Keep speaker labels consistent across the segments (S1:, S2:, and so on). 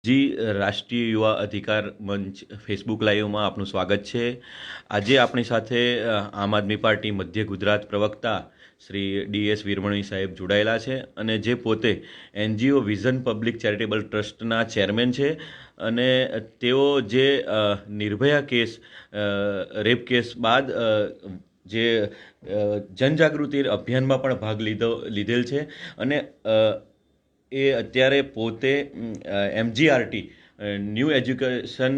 S1: જી રાષ્ટ્રીય યુવા અધિકાર મંચ ફેસબુક લાઈવમાં આપનું સ્વાગત છે. આજે આપણી સાથે આમ આદમી પાર્ટી મધ્ય ગુજરાત પ્રવક્તા શ્રી DS વીરમણી સાહેબ જોડાયેલા છે અને જે પોતે NGO વિઝન પબ્લિક ચેરિટેબલ ટ્રસ્ટના ચેરમેન છે અને તેઓ જે નિર્ભયા કેસ રેપ કેસ બાદ જે જનજાગૃતિ અભિયાનમાં પણ ભાગ લીધેલ છે અને એ અત્યારે પોતે MGRT ન્યૂ એજ્યુકેશન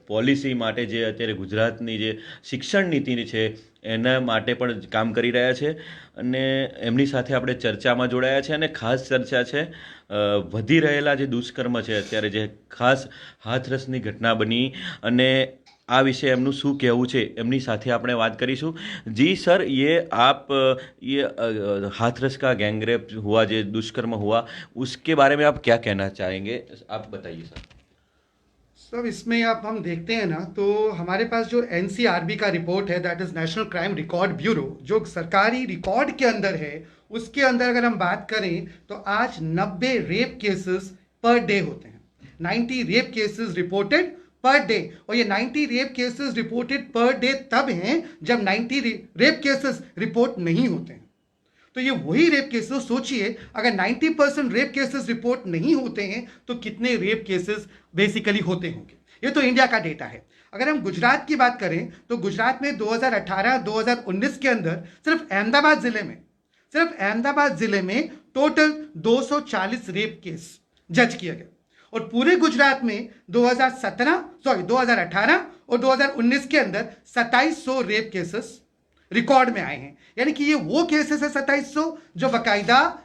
S1: પોલિસી માટે જે અત્યારે ગુજરાતની જે શિક્ષણ નીતિ છે એના માટે પણ કામ કરી રહ્યા છે અને એમની સાથે આપણે ચર્ચામાં જોડાયા છે અને ખાસ ચર્ચા છે વધી રહેલા જે દુષ્કર્મ છે અત્યારે જે ખાસ હાથરસની ઘટના બની અને આ વિશે એમનું શું કહેવું છે એમની સાથે આપણે વાત કરીશું. जी सर, ये आप ये हाथरस का गैंगरेप हुआ, जो दुष्कर्म हुआ, उसके बारे में आप क्या कहना चाहेंगे? आप बताइए सर.
S2: सब इसमें आप हम देखते हैं ना तो हमारे पास जो NCRB का रिपोर्ट है, that is national crime record bureau, जो सरकारी रिकॉर्ड के अंदर है, उसके अंदर अगर हम बात करें तो आज 90 रेप केसेस पर डे होते हैं. 90 rape cases reported per day. और ये 90 rape cases reported per day तब हैं जब 90 रेप केसेस रिपोर्ट नहीं होते हैं. तो ये वही रेप केसेस, सोचिए अगर 90% रेप केसेस रिपोर्ट नहीं होते हैं तो कितने रेप केसेस बेसिकली होते होंगे. ये तो इंडिया का डेटा है. अगर हम गुजरात की बात करें तो गुजरात में 2018-2019 के अंदर सिर्फ अहमदाबाद जिले में टोटल 240 रेप केस जज किए गए. और पूरे गुजरात में 2018 और 2019 के अंदर 2700 रेप केसेस रिकॉर्ड में आए हैं. यानी कि ये वो केसेस है 2700 जो बाकायदा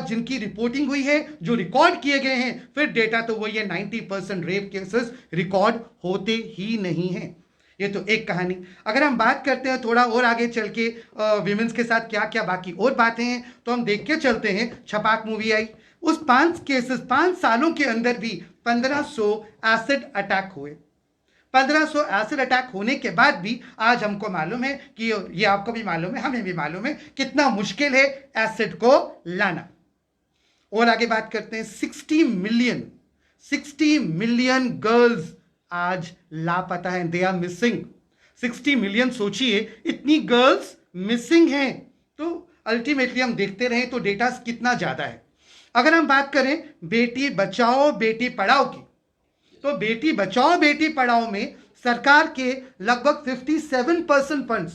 S2: जिनकी रिपोर्टिंग हुई है, जो रिकॉर्ड किए गए हैं. फिर डेटा तो वही है, 90% रेप केसेस रिकॉर्ड होते ही नहीं हैं. ये तो एक कहानी. अगर हम बात करते हैं थोड़ा और आगे चल के विमेंस के साथ क्या क्या बाकी और बातें हैं, तो हम देख के चलते हैं. छपाक मूवी आई, उस 5 सालों के अंदर भी 1500 एसिड अटैक हुए. 1500 एसिड अटैक होने के बाद भी आज हमको मालूम है कि ये आपको भी मालूम है, हमें भी मालूम है कितना मुश्किल है एसिड को लाना. और आगे बात करते हैं. 60 मिलियन गर्ल्स आज लापता हैं, दे आर मिसिंग. 60 मिलियन, सोचिए इतनी गर्ल्स मिसिंग हैं. तो अल्टीमेटली हम देखते रहे तो डेटा कितना ज्यादा है. अगर हम बात करें बेटी बचाओ बेटी पढ़ाओ की, तो बेटी बचाओ बेटी पढ़ाओ में सरकार के लगभग 57% फंड्स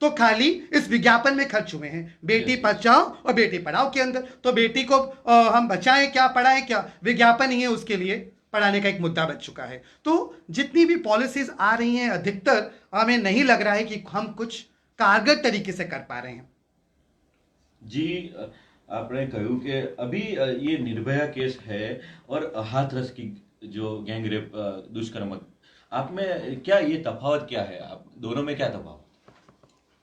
S2: तो खाली इस विज्ञापन में खर्च हुए हैं. बेटी बचाओ और बेटी पढ़ाओ के अंदर तो बेटी को हम बचाएं क्या पढ़ाएं क्या, विज्ञापन ही है उसके लिए पढ़ाने का एक मुद्दा बच चुका है. तो जितनी भी पॉलिसीज आ रही हैं अधिकतर हमें नहीं लग रहा है कि हम कुछ कारगर तरीके से कर पा रहे हैं.
S1: जी, आपने કહ્યું કે अभी ये निर्भया केस है और हाथरस की जो गैंगरेप दुष्कर्म, आप में क्या ये तफावत क्या है? आप दोनों में क्या तफावत?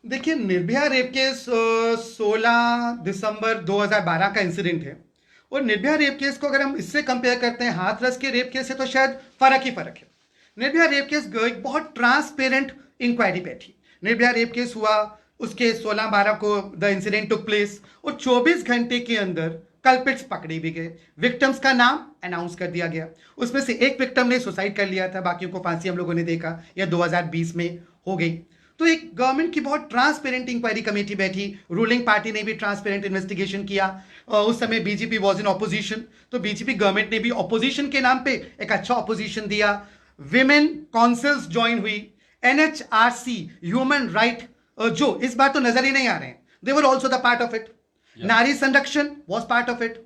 S2: देखिए, निर्भया रेप केस 16 दिसंबर 2012 का इंसिडेंट है. और निर्भया रेप केस को अगर हम इससे कंपेयर करते हैं हाथरस के रेप केस से तो शायद फर्क ही फर्क है. निर्भया रेप केस एक बहुत ट्रांसपेरेंट इंक्वायरी बैठी. निर्भया रेप केस हुआ, उसके 16/12 को द इंसिडेंट टुक प्लेस और 24 घंटे के अंदर कल्पिट्स पकड़े भी गए. विक्टिम्स का नाम अनाउंस कर दिया गया. उसमें से एक विक्टिम ने सुसाइड कर लिया था, बाकियों को फांसी हम लोगों ने देखा, यह 2020 में हो गई. तो एक गवर्नमेंट की बहुत ट्रांसपेरेंट इंक्वायरी कमेटी बैठी. रूलिंग पार्टी ने भी ट्रांसपेरेंट इन्वेस्टिगेशन किया. उस समय बीजेपी वॉज इन ऑपोजिशन, तो बीजेपी गवर्नमेंट ने भी ऑपोजिशन के नाम पे एक अच्छा ऑपोजिशन दिया. विमेन काउंसिल्स ज्वाइन हुई. NHRC ह्यूमन राइट जो इस बार तो नजर ही नहीं आ रहे हैं, they were also the part of it. नारी संरक्षण was part of it.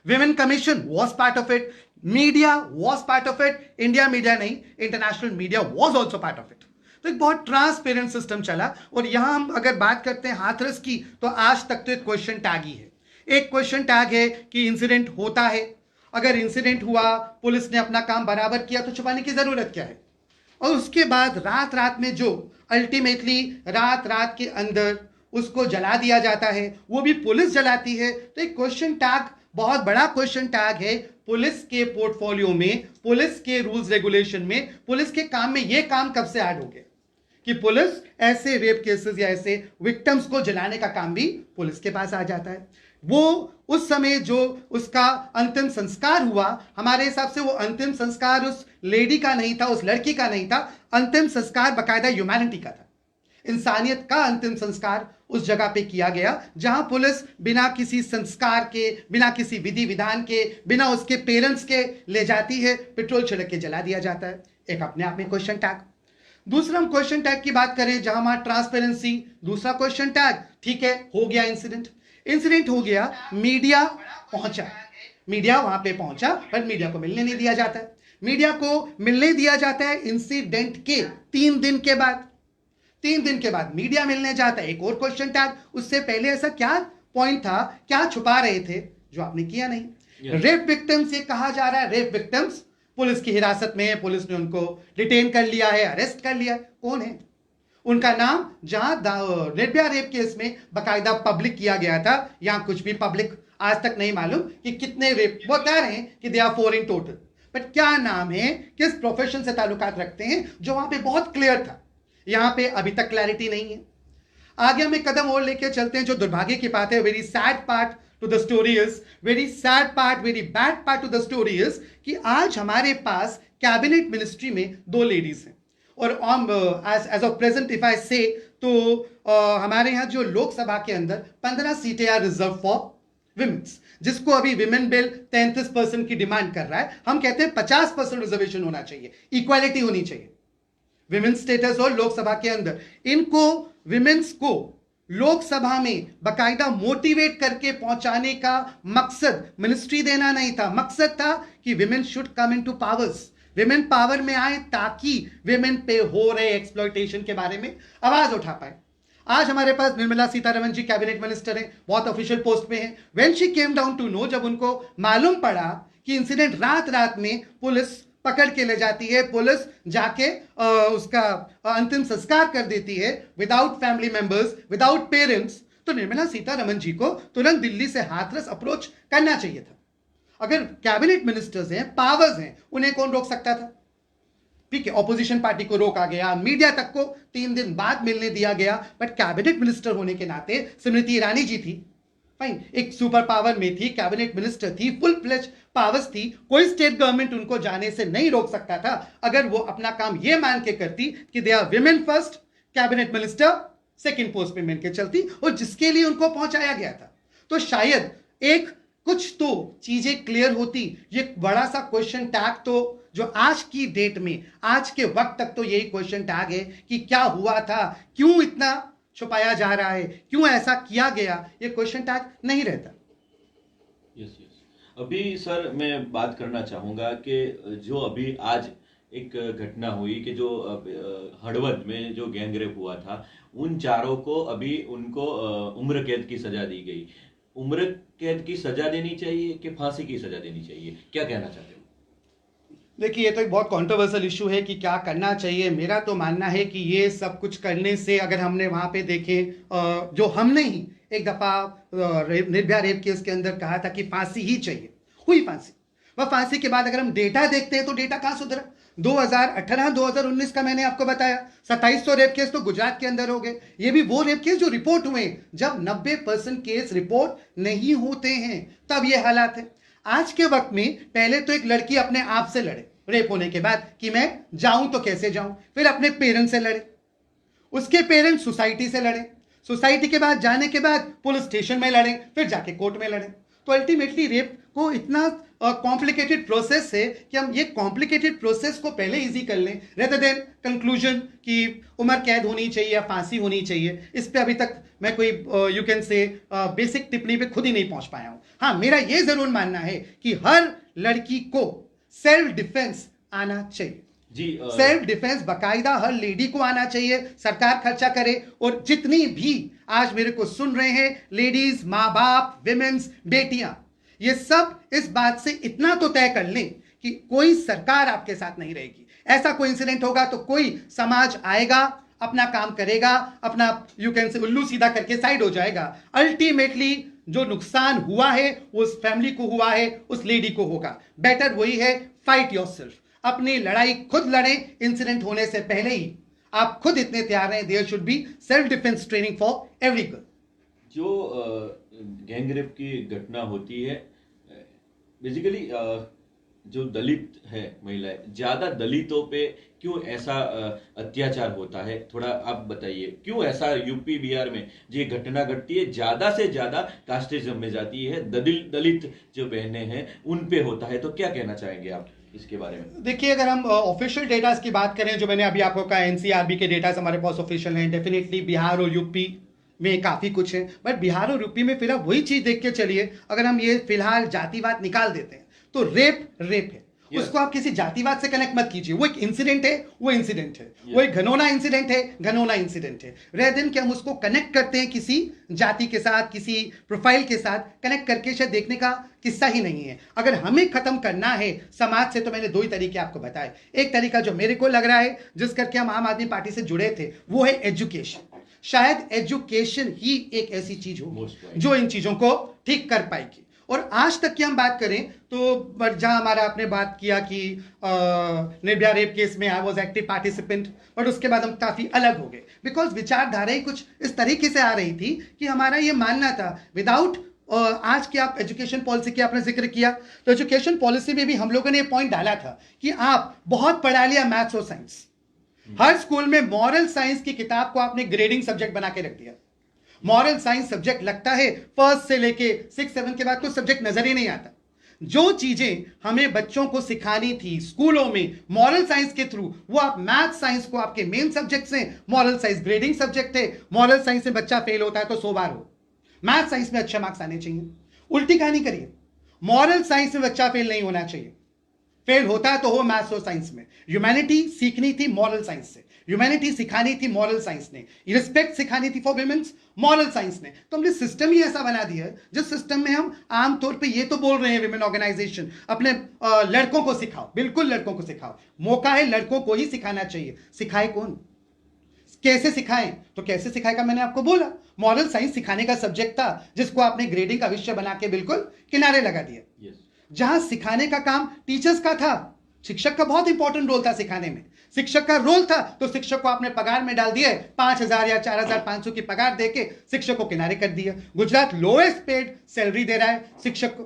S2: Women commission was part of it. Media was part of it. India media नहीं, international media was also part of it. तो एक बहुत transparent system चला. और यहां हम अगर बात करते हैं हाथरस की, तो आज तक तो एक क्वेश्चन टैग ही है. एक क्वेश्चन टैग है कि इंसिडेंट होता है, अगर इंसिडेंट हुआ, पुलिस ने अपना काम बराबर किया, तो छुपाने की जरूरत क्या है. और उसके बाद रात में जो अल्टीमेटली रात के अंदर उसको जला दिया जाता है, वो भी पुलिस जलाती है. तो एक क्वेश्चन टैग, बहुत बड़ा क्वेश्चन टैग है पुलिस के पोर्टफोलियो में, पुलिस के रूल्स रेगुलेशन में, पुलिस के काम में. ये काम कब से ऐड हो गया कि पुलिस ऐसे रेप केसेस या ऐसे विक्टिम्स को जलाने का काम भी पुलिस के पास आ जाता है. वो उस समय जो उसका अंतिम संस्कार हुआ, हमारे हिसाब से वो अंतिम संस्कार उस लेडी का नहीं था, उस लड़की का नहीं था। अंतिम संस्कार बाकायदा ह्यूमैनिटी का था, इंसानियत का अंतिम संस्कार उस जगह पे किया गया जहां पुलिस बिना किसी संस्कार के, बिना किसी विधि विधान के, बिना उसके पेरेंट्स के ले जाती है, पेट्रोल छिड़क के जला दिया जाता है। एक अपने आप में क्वेश्चन टैग। दूसरा हम क्वेश्चन टैग की बात करें, जहां वहां ट्रांसपेरेंसी, दूसरा क्वेश्चन टैग, ठीक है हो गया इंसिडेंट हो गया, मीडिया पहुंचा, मीडिया वहां पे पहुंचा, पर मीडिया को मिलने नहीं दिया जाता है। मीडिया को मिलने दिया जाता है इंसिडेंट के 3 दिन के बाद। 3 दिन के बाद मीडिया मिलने जाता है, एक और क्वेश्चन टैग। उससे पहले ऐसा क्या पॉइंट था, क्या छुपा रहे थे जो आपने किया नहीं। रेप विक्टिम्स, ये कहा जा रहा है रेप विक्टिम्स पुलिस की हिरासत में है, पुलिस ने उनको डिटेन कर लिया है, अरेस्ट कर लिया है। कौन है उनका नाम? जहां निर्भया रेप केस में बाकायदा पब्लिक किया गया था, यहां कुछ भी पब्लिक आज तक नहीं मालूम कि कितने रेप, वो कह रहे हैं कि they are 4 in total, but क्या नाम है, किस प्रोफेशन से ताल्लुकात रखते हैं, जो वहां पे बहुत क्लियर था, यहां पे अभी तक क्लैरिटी नहीं है। आगे हम एक कदम और लेके चलते हैं। जो दुर्भाग्य की बात है, very sad part two the story is, very sad part, very bad part two the story is कि आज हमारे पास कैबिनेट मिनिस्ट्री में 2 लेडीज हैं, और age of present if I say तो हमारे यहाँ जो लोकसभा के अंदर 15 सीटें आर रिजर्व फॉर विमेन्स, जिसको अभी विमेन बिल 33% की डिमांड कर रहा है। हम कहते हैं 50% रिजर्वेशन होना चाहिए, इक्वालिटी होनी चाहिए विमेन्स स्टेटस और लोकसभा के अंदर। इनको विमेन्स को लोकसभा में बाकायदा मोटिवेट करके पहुंचाने का मकसद मिनिस्ट्री देना नहीं था, मकसद था कि women should come into powers, women power में आए, ताकि विमेन पे हो रहे एक्सप्लॉयटेशन के बारे में आवाज उठा पाए। आज हमारे पास निर्मला सीतारमण जी कैबिनेट मिनिस्टर हैं, बहुत ऑफिशियल पोस्ट पे हैं। When she came down to know, जब उनको मालूम पड़ा कि इंसिडेंट रात में पुलिस पकड़ के ले जाती है, पुलिस जाके उसका अंतिम संस्कार कर देती है without family members, without parents, तो निर्मला सीतारमण जी को तुरंत दिल्ली से हाथरस अप्रोच करना चाहिए था। अगर कैबिनेट मिनिस्टर्स हैं, पावर्स हैं, उन्हें कौन रोक सकता था? ठीक है, ऑपोजिशन पार्टी को रोका गया, मीडिया तक को 3 दिन बाद मिलने दिया गया, बट कैबिनेट मिनिस्टर होने के नाते स्मृति ईरानी जी थी, फाइन, एक सुपर पावर में थी, कैबिनेट मिनिस्टर थी, फुल फ्लेज पावर्स थी, कोई स्टेट गवर्नमेंट उनको जाने से नहीं रोक सकता था अगर वो अपना काम ये मान के करती कि they are women first, cabinet minister second post पे मिल के चलती, और जिसके लिए उनको पहुंचाया गया था। तो शायद एक कुछ तो चीजें क्लियर होती। ये बड़ा सा क्वेश्चन टैग तो जो आज की डेट में, आज के वक्त तक तो यही क्वेश्चन टैग है कि क्या हुआ था, क्यों इतना छुपाया जा रहा है, क्यों ऐसा किया गया, ये क्वेश्चन टैग नहीं रहता।
S1: Yes yes. अभी सर मैं बात करना चाहूंगा कि जो अभी आज एक घटना हुई कि जो हड़वद में जो गैंगरेप हुआ था, उन चारों को अभी उनको उम्र कैद की सजा दी गई। उम्र कैद की सजा देनी चाहिए कि फांसी की सजा देनी चाहिए, क्या कहना चाहते हो?
S2: देखिए, ये तो एक बहुत कंट्रोवर्शियल इशू है कि क्या करना चाहिए। मेरा तो मानना है कि ये सब कुछ करने से, अगर हमने वहां पे देखे, जो हमने ही एक दफा निर्भया रेप केस के अंदर कहा था कि फांसी ही चाहिए, हुई फांसी। वह फांसी के बाद अगर हम डेटा देखते हैं तो डेटा कहां सुधरा? 2018-2019 का मैंने आपको बताया 2700 रेप केस तो गुजरात के अंदर हो गए। ये भी वो रेप केस जो रिपोर्ट हुए, जब 90% केस रिपोर्ट नहीं होते हैं तब ये हालात है। आज के वक्त में पहले तो एक लड़की अपने आप से लड़े रेप होने के बाद कि मैं जाऊं तो कैसे जाऊं, फिर अपने पेरेंट्स से लड़े, उसके पेरेंट्स सोसाइटी से लड़े, सोसाइटी के बाद जाने के बाद पुलिस स्टेशन में लड़े, फिर जाके कोर्ट में लड़े। तो अल्टीमेटली रेप को इतना कॉम्प्लिकेटेड प्रोसेस है कि हम ये कॉम्प्लिकेटेड प्रोसेस को पहले इजी कर लें, रेदर देन कंक्लूजन कि उम्र कैद होनी चाहिए या फांसी होनी चाहिए। इस पे अभी तक मैं कोई यू कैन से बेसिक टिप्पणी पे खुद ही नहीं पहुंच पाया हूं। हाँ, मेरा ये जरूर मानना है कि हर लड़की को सेल्फ डिफेंस आना चाहिए जी। सेल्फ डिफेंस बाकायदा हर लेडी को आना चाहिए, सरकार खर्चा करे। और जितनी भी आज मेरे को सुन रहे हैं लेडीज, माँ बाप, विमेन्स, बेटियां, ये सब इस बात से इतना तो तय कर लें कि कोई सरकार आपके साथ नहीं रहेगी। ऐसा कोई इंसिडेंट होगा तो कोई समाज आएगा, अपना काम करेगा, अपना यू कैन से उल्लू सीधा करके साइड हो जाएगा। अल्टीमेटली जो नुकसान हुआ है वो उस फैमिली को हुआ है, उस लेडी को होगा। बेटर वही है, फाइट योरसेल्फ, अपनी लड़ाई खुद लड़ें। इंसिडेंट होने से पहले ही आप खुद इतने तैयार हैं, there should be self defence training for every girl.
S1: जो गैंग रेप की घटना होती है, बेसिकली जो दलित है महिलाएं, ज्यादा दलितों पे क्यों ऐसा अत्याचार होता है, थोड़ा आप बताइए क्यों ऐसा यूपी बिहार में ये घटना घटती है, ज्यादा से ज्यादा कास्टिज्म में जाती है, दलित जो बहनें हैं उन पे होता है, तो क्या कहना चाहेंगे आप इसके बारे में?
S2: देखिए, अगर हम ऑफिशियल डेटास की बात करें, जो मैंने अभी आपको कहा एनसीआरबी के डेटास हमारे पास ऑफिशियल हैं, डेफिनेटली बिहार और यूपी में काफ़ी कुछ है, बट बिहार और यूपी में फिर आप वही चीज़ देख के चलिए, अगर हम ये फिलहाल जातिवाद निकाल देते हैं तो रेप रेप है।
S1: Yes.
S2: उसको आप किसी जातिवाद से कनेक्ट मत कीजिए, वो एक इंसिडेंट है, वो इंसिडेंट है,
S1: Yes.
S2: वो एक घनौना इंसिडेंट है, घनौना इंसिडेंट है। रेदर देन कि हम उसको कनेक्ट करते हैं किसी जाति के साथ, किसी प्रोफाइल के साथ कनेक्ट करके शायद देखने का किस्सा ही नहीं है। अगर हमें खत्म करना है समाज से, तो मैंने दो ही तरीके आपको बताए। एक तरीका जो मेरे को लग रहा है, जिस करके हम आम आदमी पार्टी से जुड़े थे, वो है एजुकेशन। शायद एजुकेशन ही एक ऐसी चीज हो जो इन चीजों को ठीक कर पाएगी। और आज तक की हम बात करें तो जहां हमारा आपने बात किया कि निर्भया रेप केस में I was active participant, but उसके बाद हम काफी अलग हो गए, बिकॉज विचारधारा ही कुछ इस तरीके से आ रही थी कि हमारा ये मानना था विदाउट आज की आप एजुकेशन पॉलिसी की आपने जिक्र किया, तो एजुकेशन पॉलिसी में भी हम लोगों ने ये पॉइंट डाला था कि आप बहुत पढ़ा लिया मैथ्स और साइंस, हर स्कूल में मॉरल साइंस की किताब को आपने ग्रेडिंग सब्जेक्ट बना के रख दिया। मॉरल साइंस सब्जेक्ट लगता है फर्स्ट से लेके 6-7 के बाद कोई सब्जेक्ट नजर ही नहीं आता। जो चीजें हमें बच्चों को सिखानी थी स्कूलों में मॉरल साइंस के थ्रू, वो आप मैथ साइंस को आपके मेन सब्जेक्ट से, मॉरल साइंस ग्रेडिंग सब्जेक्ट है, मॉरल साइंस में बच्चा फेल होता है तो 100 बार हो, मैथ साइंस में अच्छे मार्क्स आने चाहिए। उल्टी कहानी करिए, मॉरल साइंस में बच्चा फेल नहीं होना चाहिए, फेल होता है तो हो मैथ्स और साइंस में। ह्यूमैनिटी सीखनी थी मॉरल साइंस से, ह्यूमैनिटी सिखानी थी मॉरल साइंस ने, रिस्पेक्ट सिखानी थी फॉर विमेंस मॉरल साइंस ने। तो हमने सिस्टम ही ऐसा बना दिया है जिस सिस्टम में हम आमतौर पे ये तो बोल रहे हैं विमेन ऑर्गेनाइजेशन अपने लड़कों को सिखाओ, बिल्कुल लड़कों को सिखाओ, मौका है लड़कों को ही सिखाना चाहिए। सिखाए कौन, कैसे सिखाएं? तो कैसे सिखाएगा मैंने आपको बोला, मॉरल साइंस सिखाने का सब्जेक्ट था जिसको आपने ग्रेडिंग का विषय बना के बिल्कुल किनारे लगा दिया।
S1: yes.
S2: जहां सिखाने का काम टीचर्स का था, शिक्षक का बहुत इंपॉर्टेंट रोल था सिखाने में, शिक्षक का रोल था, तो शिक्षक को आपने पगार में डाल दिया, 5,000 या 4,500 की पगार देके शिक्षक को किनारे कर दिया। गुजरात लोएस्ट पेड सैलरी दे रहा है शिक्षक को,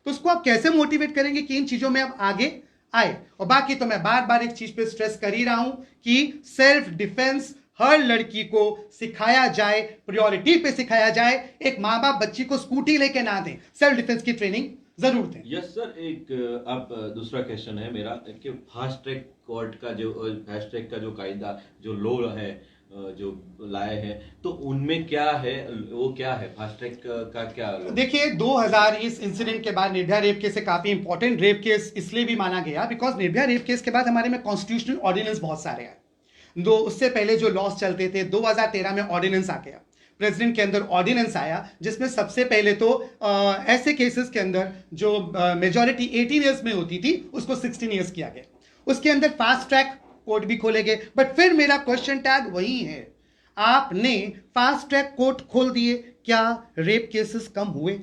S2: तो उसको आप कैसे मोटिवेट करेंगे कि इन चीजों में आप आगे आए? और बाकी तो मैं बार बार एक चीज पे स्ट्रेस कर ही रहा हूं कि सेल्फ डिफेंस हर लड़की को सिखाया जाए, प्रायोरिटी पे सिखाया जाए। एक माँ बाप बच्ची को स्कूटी लेके ना दें, सेल्फ डिफेंस की ट्रेनिंग जरूर दें।
S1: यस सर, एक आप दूसरा क्वेश्चन है मेरा कि फास्ट ट्रैक कोर्ट का जो फास्ट ट्रैक का जो कायदा जो लॉ है जो लाए हैं, तो उनमें क्या है, वो क्या है फास्ट ट्रैक का क्या?
S2: देखिए 2000 इस इंसिडेंट के बाद निर्भया रेप केस से काफी इंपॉर्टेंट रेप केस इसलिए भी माना गया बिकॉज निर्भया रेप केस के बाद हमारे में कॉन्स्टिट्यूशनल ऑर्डिनेंस बहुत सारे आए। दो उससे पहले जो लॉस चलते थे, 2013 में ऑर्डिनेंस आ गया, प्रेसिडेंट के अंदर ऑर्डिनेंस आया, जिसमें सबसे पहले तो ऐसे केसेस के अंदर जो मेजॉरिटी 18 ईयर्स में होती थी उसको 16 ईयर्स किया गया। उसके अंदर फास्ट ट्रैक कोर्ट भी खोले गए, बट फिर मेरा क्वेश्चन टैग वही है, आपने फास्ट ट्रैक कोर्ट खोल दिए, क्या रेप केसेस कम हुए?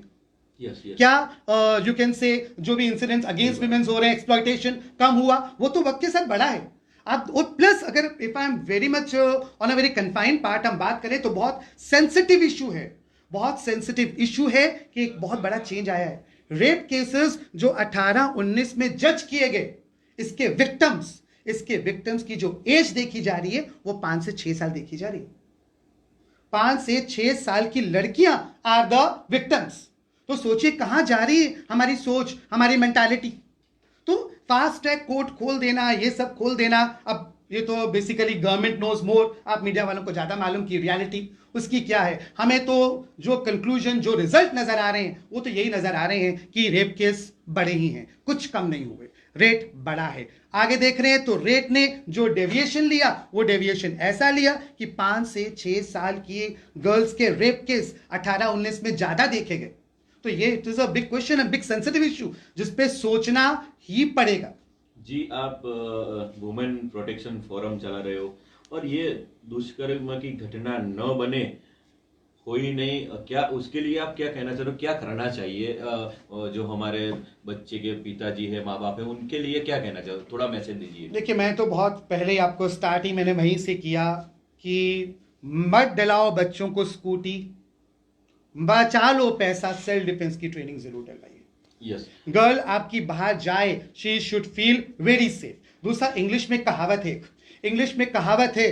S1: yes, yes.
S2: क्या यू कैन से जो भी इंसिडेंट्स अगेंस्ट विमेन्स हो रहे हैं, एक्सप्लॉयटेशन कम हुआ? वो तो वक्त के साथ बढ़ा है। अब और प्लस अगर if I am very much on a very confined part हम बात करें तो बहुत सेंसिटिव इशू है, बहुत सेंसिटिव इशू है कि एक बहुत बड़ा चेंज आया है। रेप केसेस जो 18-19 में जज किए गए, इसके विक्टिम्स की जो एज देखी जा रही है वो 5 से 6 साल देखी जा रही है। 5 से 6 साल की लड़कियां आर द विक्टिम्स। तो सोचिए कहां जा रही है हमारी सोच, हमारी मेंटालिटी। तो फास्ट ट्रैक कोर्ट खोल देना, ये सब खोल देना, अब ये तो बेसिकली गवर्नमेंट नोज मोर, आप मीडिया वालों को ज्यादा मालूम की रियलिटी उसकी क्या है। हमें तो जो कंक्लूजन, जो रिजल्ट नजर आ रहे हैं वो तो यही नजर आ रहे हैं कि रेप केस बढ़े ही हैं, कुछ कम नहीं हुए, रेट बढ़ा है। आगे देख रहे हैं तो रेट ने जो डेविएशन लिया वो डेविएशन ऐसा लिया कि 5 से 6 साल की गर्ल्स के रेप केस 18-19 में ज्यादा देखे गए। तो ये it is a big question, a big sensitive issue जिसपे सोचना ही पड़ेगा।
S1: जी, आप वुमेन प्रोटेक्शन फोरम चला रहे हो और ये दुष्कर्म की घटना न बने, हो ही नहीं, क्या उसके लिए आप क्या कहना चाह रहे हो, क्या करना चाहिए? जो हमारे बच्चे के पिताजी है, माँ बाप है, उनके लिए क्या कहना चाहो, थोड़ा मैसेज दीजिए।
S2: देखिए मैं तो बहुत पहले ही आपको स्टार्ट ही मैंने वहीं से किया कि मत दिलाओ बच्चों को स्कूटी, बचा लो पैसा, सेल्फ डिफेंस की ट्रेनिंग जरूर डलवाइए।
S1: यस।
S2: गर्ल आपकी बाहर जाए, she should feel very safe. दूसरा, इंग्लिश में कहावत है, इंग्लिश में कहावत है,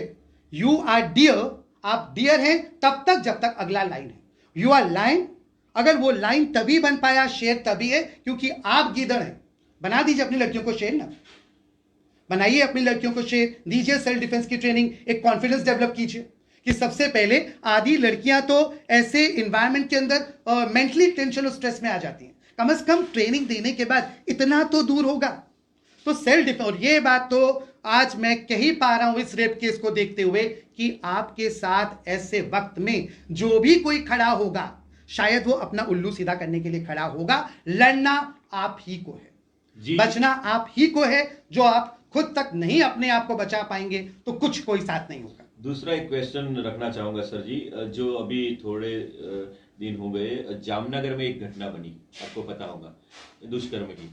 S2: यू आर डियर, आप डियर हैं तब तक जब तक अगला लाइन है। यू आर लाइन, अगर वो लाइन तभी बन पाया, शेर तभी है क्योंकि आप गीदड़ हैं। बना दीजिए अपनी लड़कियों को शेर ना, बनाइए अपनी लड़कियों को शेर, दीजिए सेल्फ डिफेंस की ट्रेनिंग, एक कॉन्फिडेंस डेवलप कीजिए कि सबसे पहले आधी लड़कियां तो ऐसे इन्वायरमेंट के अंदर मेंटली टेंशन और स्ट्रेस में आ जाती हैं, कम से कम ट्रेनिंग देने के बाद इतना तो दूर होगा। तो सेल्फ डिफेंस, और ये बात तो आज मैं कह ही पा रहा हूं इस रेप केस को देखते हुए कि आपके साथ ऐसे वक्त में जो भी कोई खड़ा होगा, शायद वो अपना उल्लू सीधा करने के लिए खड़ा होगा। लड़ना आप ही को है
S1: जी।
S2: बचना आप ही को है। जो आप खुद तक नहीं अपने आप को बचा पाएंगे तो कुछ कोई साथ नहीं होगा।
S1: दूसरा एक क्वेश्चन रखना चाहूंगा सर जी, जो अभी थोड़े दिन हो गए जामनगर में एक घटना बनी, आपको पता होगा, दुष्कर्म की।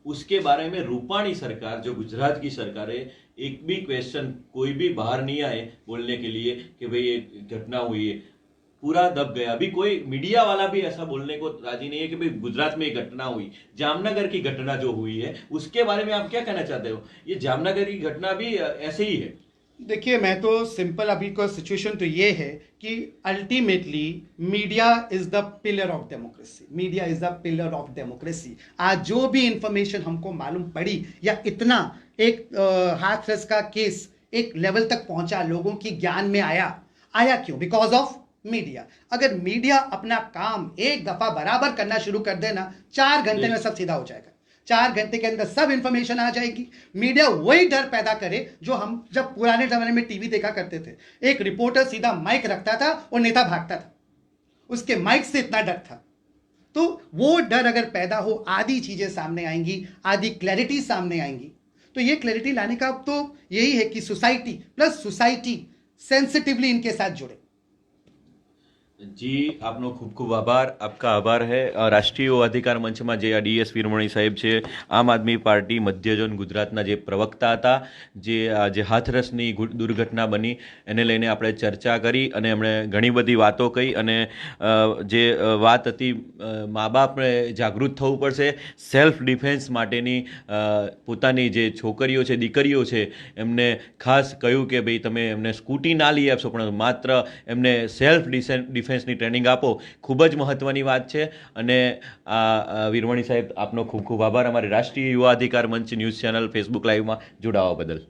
S1: उसके बारे में रूपाणी सरकार, जो गुजरात की सरकार है, एक भी क्वेश्चन कोई भी बाहर नहीं आए बोलने के लिए कि भाई ये घटना हुई है, पूरा दब गया। अभी कोई मीडिया वाला भी ऐसा बोलने को राजी नहीं है कि भाई गुजरात में एक घटना हुई। जामनगर की घटना जो हुई है उसके बारे में आप क्या कहना चाहते हो? ये जामनगर की घटना भी ऐसे ही है?
S2: देखिए, मैं तो सिंपल, अभी का सिचुएशन तो ये है कि ultimately media is the pillar of democracy, media is the pillar of democracy. आज जो भी इंफॉर्मेशन हमको मालूम पड़ी या इतना एक हाथरस का केस एक लेवल तक पहुंचा, लोगों की ज्ञान में आया क्यों? Because of media. अगर मीडिया अपना काम एक दफा बराबर करना शुरू कर देना, 4 घंटे में सब सीधा हो जाएगा। 4 घंटे के अंदर सब इंफॉर्मेशन आ जाएगी। मीडिया वही डर पैदा करे जो हम जब पुराने जमाने में टीवी देखा करते थे, एक रिपोर्टर सीधा माइक रखता था और नेता भागता था, उसके माइक से इतना डर था। तो वो डर अगर पैदा हो, आधी चीजें सामने आएंगी, आधी क्लैरिटी सामने आएंगी। तो ये क्लैरिटी लाने का अब तो यही है कि सोसाइटी सेंसिटिवली इनके साथ जुड़े।
S1: જી આપનો ખૂબ ખૂબ આભાર. આપકા આભાર હે. રાષ્ટ્રીય અધિકાર મંચમાં જે આ ડીએસ વીરમણી સાહેબ છે, આમ આદમી પાર્ટી મધ્ય ઝોન ગુજરાતના જે પ્રવક્તા હતા, જે હાથરસની દુર્ઘટના બની એને લઈને આપણે ચર્ચા કરી અને એમણે ઘણી બધી વાતો કહી. અને જે વાત હતી, મા બાપને જાગૃત થવું પડશે, સેલ્ફ ડિફેન્સ માટેની પોતાની જે છોકરીઓ છે, દીકરીઓ છે, એમને ખાસ કહ્યું કે ભાઈ તમે એમને સ્કૂટી ના લઈ આપશો પણ માત્ર એમને સેલ્ફ ડિફેન્સની ટ્રેનિંગ આપો. ખૂબ જ મહત્ત્વની વાત છે. અને વીરમણી સાહેબ, આપનો ખૂબ ખૂબ આભાર અમારી રાષ્ટ્રીય યુવા અધિકાર મંચ ન્યૂઝ ચેનલ ફેસબુક લાઈવમાં જોડાવા બદલ.